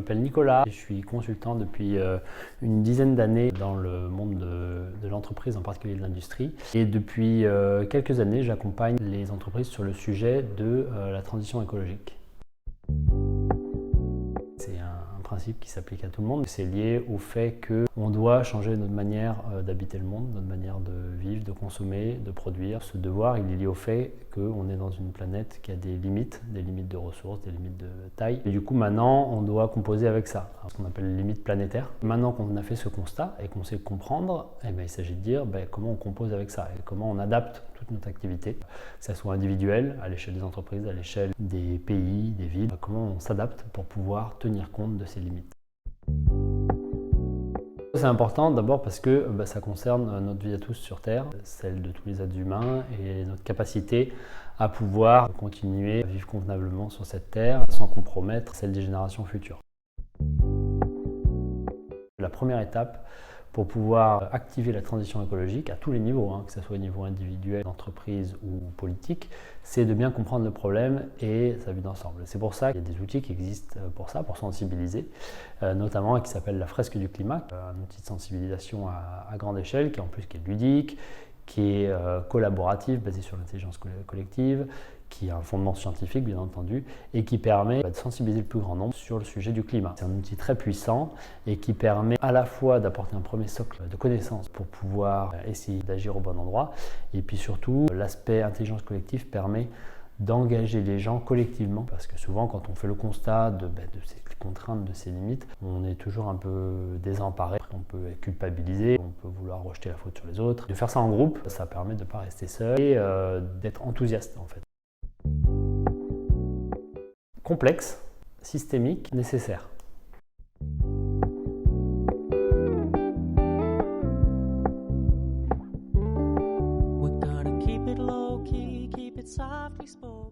m'appelle Nicolas, je suis consultant depuis une dizaine d'années dans le monde de l'entreprise, en particulier de l'industrie. Et depuis quelques années, j'accompagne les entreprises sur le sujet de la transition écologique. C'est un principe qui s'applique à tout le monde. C'est lié au fait qu'on doit changer notre manière d'habiter le monde, notre manière de vivre, de consommer, de produire. Ce devoir, il est lié au fait qu'on est dans une planète qui a des limites de ressources, des limites de taille. Et du coup, maintenant, on doit composer avec ça, ce qu'on appelle les limites planétaires. Maintenant qu'on a fait ce constat et qu'on sait comprendre, il s'agit de dire comment on compose avec ça et comment on adapte toute notre activité, que ça soit individuel, à l'échelle des entreprises, à l'échelle des pays, des villes, comment on s'adapte pour pouvoir tenir compte de ces limites. C'est important d'abord parce que ça concerne notre vie à tous sur Terre, celle de tous les êtres humains et notre capacité à pouvoir continuer à vivre convenablement sur cette Terre sans compromettre celle des générations futures. La première étape pour pouvoir activer la transition écologique à tous les niveaux, que ce soit au niveau individuel, d'entreprise ou politique, c'est de bien comprendre le problème et sa vue d'ensemble. C'est pour ça qu'il y a des outils qui existent pour ça, pour sensibiliser, notamment qui s'appelle la fresque du climat, un outil de sensibilisation à grande échelle qui est ludique, qui est collaboratif, basé sur l'intelligence collective, qui a un fondement scientifique bien entendu, et qui permet de sensibiliser le plus grand nombre sur le sujet du climat. C'est un outil très puissant et qui permet à la fois d'apporter un premier socle de connaissances pour pouvoir essayer d'agir au bon endroit, et puis surtout l'aspect intelligence collective permet d'engager les gens collectivement, parce que souvent quand on fait le constat de ces contraintes, de ces limites, on est toujours un peu désemparé, on peut être culpabilisé, on peut vouloir rejeter la faute sur les autres. De faire ça en groupe, ça permet de ne pas rester seul et d'être enthousiaste en fait. Complexe, systémique, nécessaire. We're gonna keep it low key, keep it softly spoken.